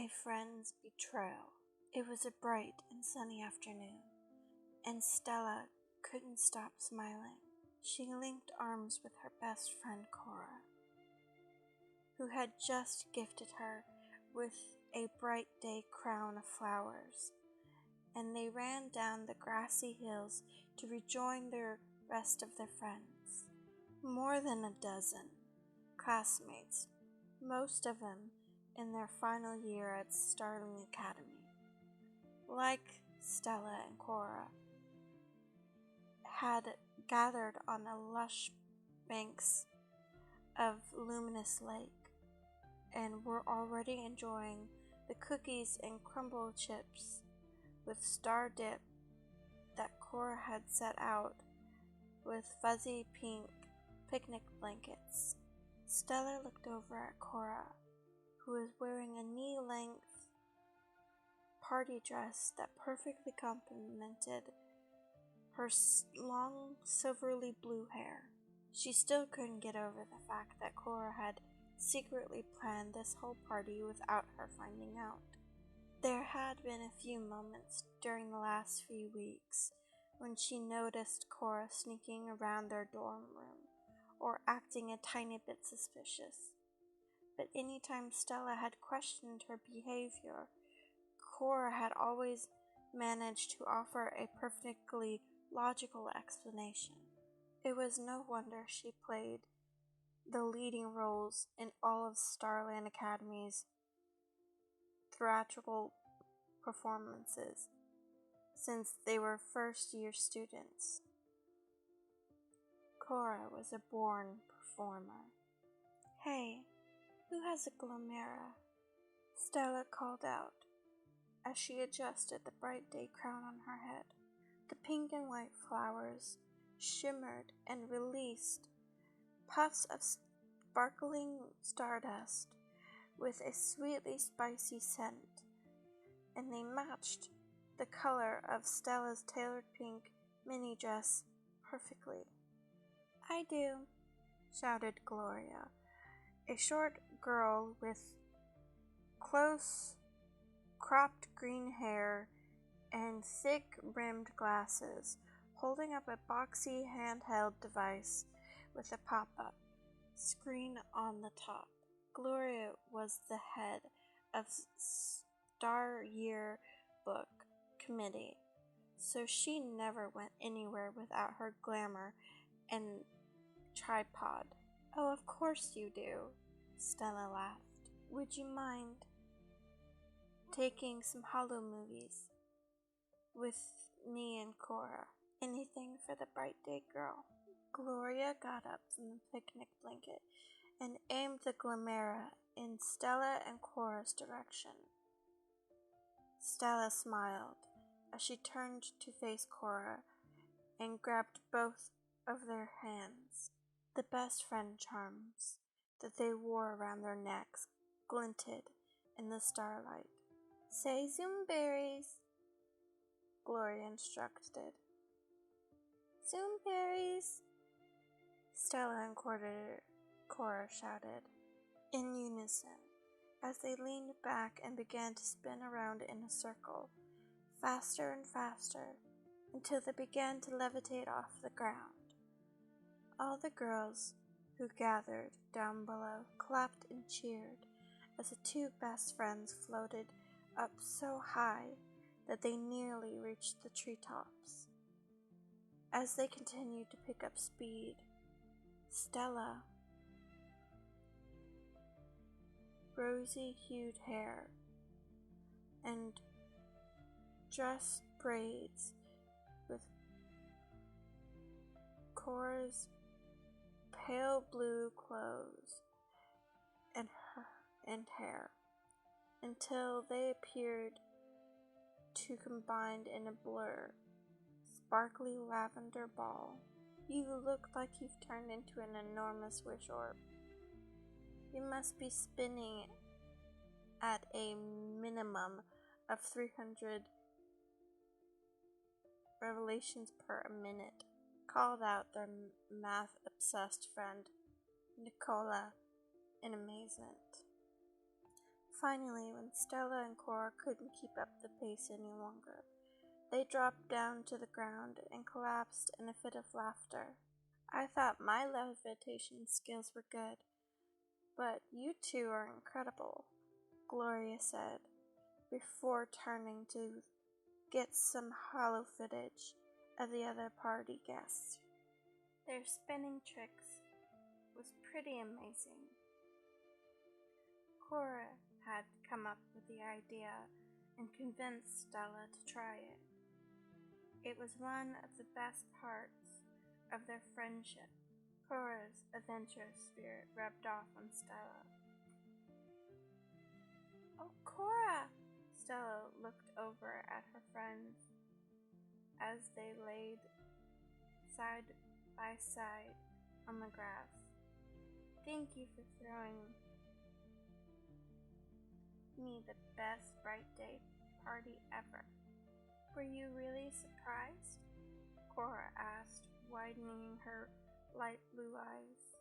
A friend's betrayal. It was a bright and sunny afternoon, and Stella couldn't stop smiling. She linked arms with her best friend Cora, who had just gifted her with a bright day crown of flowers, and they ran down the grassy hills to rejoin the rest of their friends. More than a dozen classmates, most of them in their final year at Starland Academy. Like Stella and Cora, had gathered on the lush banks of luminous lake and were already enjoying the cookies and crumble chips with star dip that Cora had set out with fuzzy pink picnic blankets. Stella looked over at Cora, who was wearing a knee-length party dress that perfectly complemented her long silvery blue hair. She still couldn't get over the fact that Cora had secretly planned this whole party without her finding out. There had been a few moments during the last few weeks when she noticed Cora sneaking around their dorm room or acting a tiny bit suspicious. But anytime Stella had questioned her behavior, Cora had always managed to offer a perfectly logical explanation. It was no wonder she played the leading roles in all of Starland Academy's theatrical performances since they were first-year students. Cora was a born performer. "Hey, who has a glamera?" Stella called out as she adjusted the bright day crown on her head. The pink and white flowers shimmered and released puffs of sparkling stardust with a sweetly spicy scent, and they matched the color of Stella's tailored pink mini dress perfectly. "I do," shouted Gloria, a short girl with close cropped green hair and thick-rimmed glasses, holding up a boxy handheld device with a pop-up screen on the top. Gloria was the head of Star Year Book Committee, so she never went anywhere without her glamour and tripod. "Oh, of course you do," Stella laughed. "Would you mind taking some hollow movies with me and Cora? Anything for the bright day girl?" Gloria got up from the picnic blanket and aimed the glamera in Stella and Cora's direction. Stella smiled as she turned to face Cora and grabbed both of their hands. The best friend charms that they wore around their necks glinted in the starlight. "Say zoomberries," Gloria instructed. "Zoomberries," Stella and Cora shouted in unison as they leaned back and began to spin around in a circle, faster and faster, until they began to levitate off the ground. All the girls who gathered down below clapped and cheered as the two best friends floated up so high that they nearly reached the treetops. As they continued to pick up speed, Stella, rosy-hued hair and dress braids with Cora's pale blue clothes and hair, until they appeared to combine in a blur, sparkly lavender ball. "You look like you've turned into an enormous wish orb. You must be spinning at a minimum of 300 revolutions per minute," called out their math-obsessed friend Nicola in amazement. Finally, when Stella and Cora couldn't keep up the pace any longer, they dropped down to the ground and collapsed in a fit of laughter. I thought my levitation skills were good, but you two are incredible, Gloria said, before turning to get some hollow footage of the other party guests. Their spinning tricks was pretty amazing. Cora had come up with the idea and convinced Stella to try it. It was one of the best parts of their friendship. Cora's adventurous spirit rubbed off on Stella. "Oh, Cora!" Stella looked over at her friends as they laid side by side on the grass. "Thank you for throwing me the best bright day party ever." "Were you really surprised?" Cora asked, widening her light blue eyes.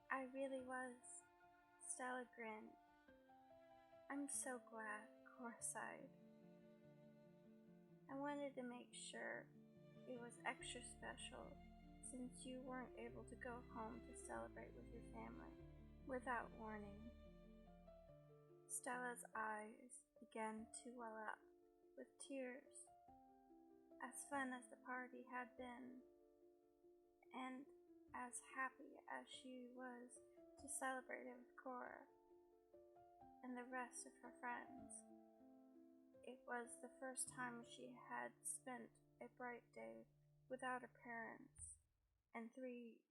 "I really was." Stella grinned. "I'm so glad," Cora sighed. "I wanted to make sure it was extra special since you weren't able to go home to celebrate with your family without warning." Stella's eyes began to well up with tears. As fun as the party had been, and as happy as she was to celebrate it with Cora and the rest of her friends, it was the first time she had spent a bright day without her parents and 3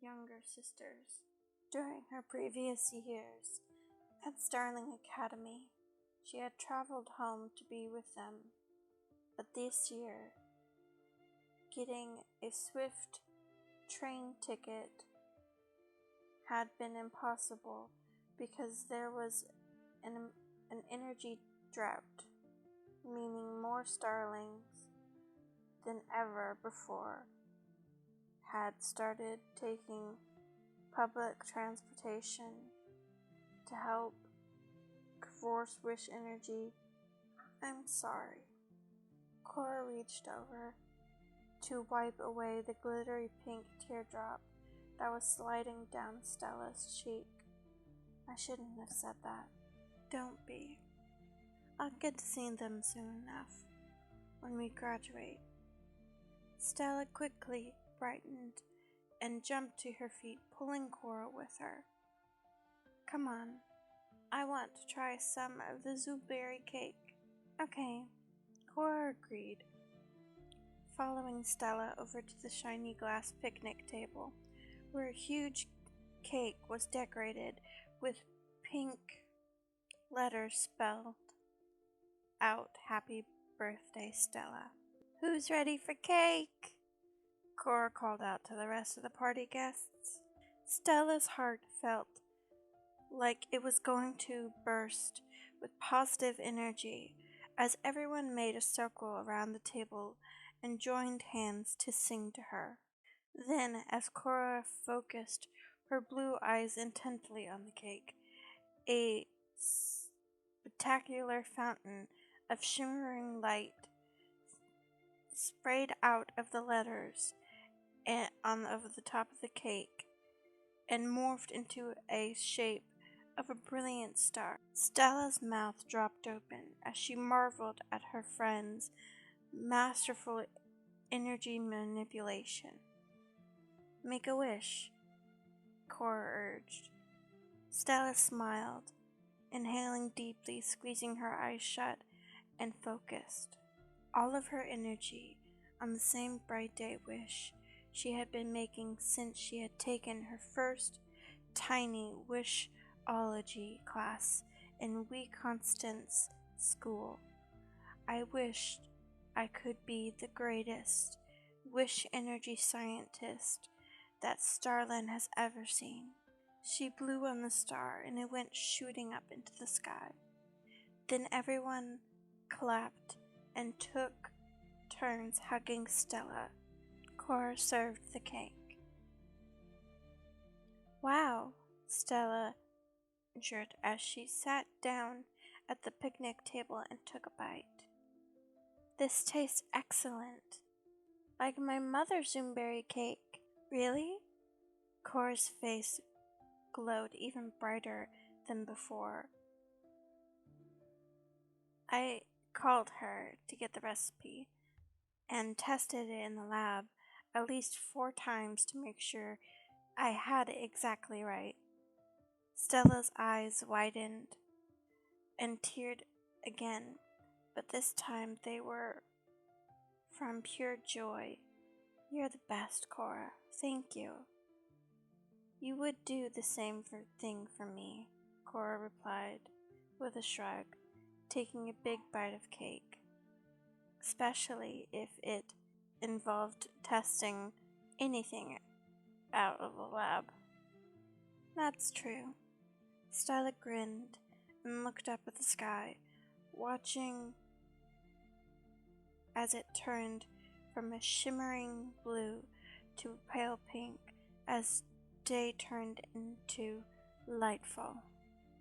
younger sisters during her previous years at Starland Academy. She had traveled home to be with them, but this year, getting a swift train ticket had been impossible because there was an energy drought, meaning more starlings than ever before had started taking public transportation to help force wish energy. "I'm sorry." Cora reached over to wipe away the glittery pink teardrop that was sliding down Stella's cheek. "I shouldn't have said that." "Don't be. I'll get to see them soon enough when we graduate." Stella quickly brightened and jumped to her feet, pulling Cora with her. "Come on. I want to try some of the blueberry cake." "Okay," Cora agreed, following Stella over to the shiny glass picnic table, where a huge cake was decorated with pink letters spelled out "Happy Birthday, Stella." "Who's ready for cake?" Cora called out to the rest of the party guests. Stella's heart felt like it was going to burst with positive energy as everyone made a circle around the table and joined hands to sing to her. Then, as Cora focused her blue eyes intently on the cake, a spectacular fountain of shimmering light sprayed out of the letters over the top of the cake and morphed into a shape of a brilliant star. Stella's mouth dropped open as she marveled at her friend's masterful energy manipulation. "Make a wish," Cora urged. Stella smiled, inhaling deeply, squeezing her eyes shut, and focused all of her energy on the same bright day wish she had been making since she had taken her first tiny wishology class in wee Constance school. "I wished I could be the greatest wish energy scientist that Starland has ever seen." She blew on the star and it went shooting up into the sky. Then everyone clapped and took turns hugging Stella. Cora served the cake. "Wow," Stella injured as she sat down at the picnic table and took a bite. This tastes excellent, like my mother's zoomberry cake. Really? Cora's face glowed even brighter than before. I called her to get the recipe and tested it in the lab at least 4 times to make sure I had it exactly right. Stella's eyes widened and teared again, but this time they were from pure joy. You're the best, Cora. Thank you. You would do the same thing for me, Cora replied with a shrug, taking a big bite of cake, especially if it involved testing anything out of the lab. That's true. Stella grinned and looked up at the sky, watching as it turned from a shimmering blue to pale pink as day turned into lightfall.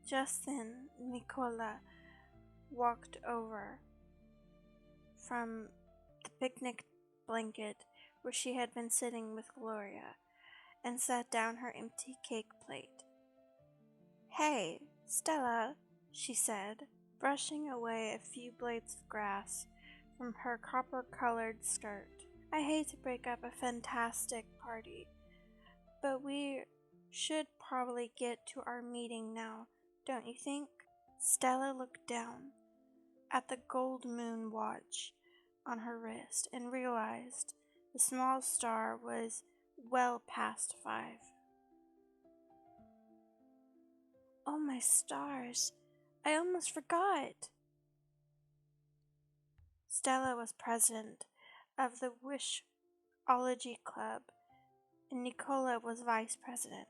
Just then, Nicola walked over from the picnic blanket where she had been sitting with Gloria and set down her empty cake plate. Hey, Stella, she said, brushing away a few blades of grass from her copper-colored skirt. I hate to break up a fantastic party, but we should probably get to our meeting now, don't you think? Stella looked down at the gold moon watch on her wrist and realized the small star was well past 5. Oh my stars, I almost forgot. Stella was president of the Wishology Club and Nicola was vice president.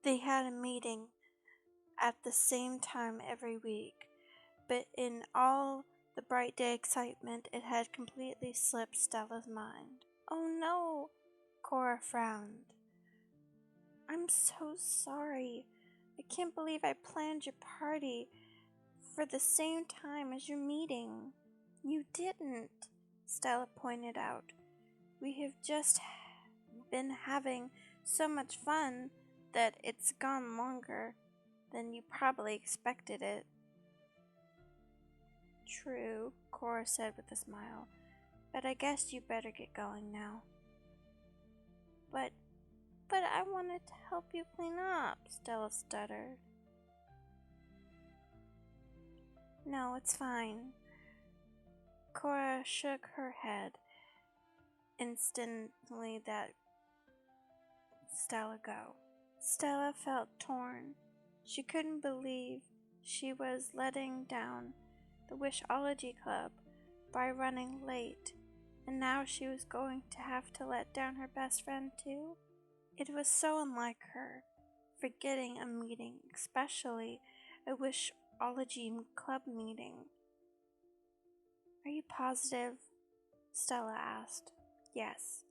They had a meeting at the same time every week, but in all the bright day excitement it had completely slipped Stella's mind. Oh no, Cora frowned. I'm so sorry. I can't believe I planned your party for the same time as your meeting. You didn't, Stella pointed out. We have just been having so much fun that it's gone longer than you probably expected it. True, Cora said with a smile, but I guess you better get going now. But I wanted to help you clean up, Stella stuttered. No, it's fine. Cora shook her head instantly that Stella go. Stella felt torn. She couldn't believe she was letting down the Wishology Club by running late, and now she was going to have to let down her best friend too. It was so unlike her, forgetting a meeting, especially a Wishology Club meeting. Are you positive? Stella asked. Yes.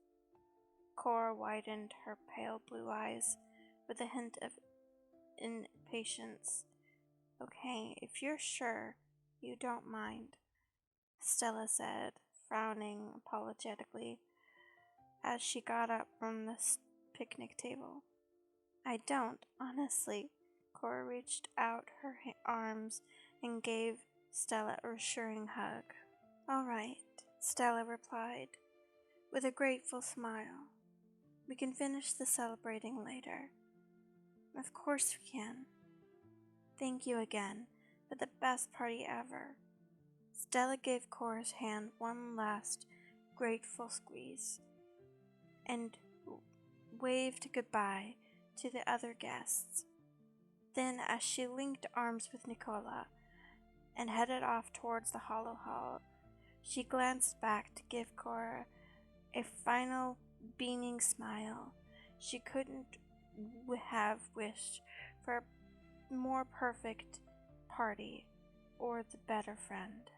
Cora widened her pale blue eyes with a hint of impatience. Okay, if you're sure, you don't mind, Stella said, frowning apologetically as she got up from the picnic table. I don't, honestly. Cora reached out her arms and gave Stella a reassuring hug. All right, Stella replied, with a grateful smile. We can finish the celebrating later. Of course we can. Thank you again for the best party ever. Stella gave Cora's hand one last grateful squeeze and waved goodbye to the other guests. Then, as she linked arms with Nicola and headed off towards the hollow hall, she glanced back to give Cora a final beaming smile. She couldn't have wished for a more perfect party or the better friend.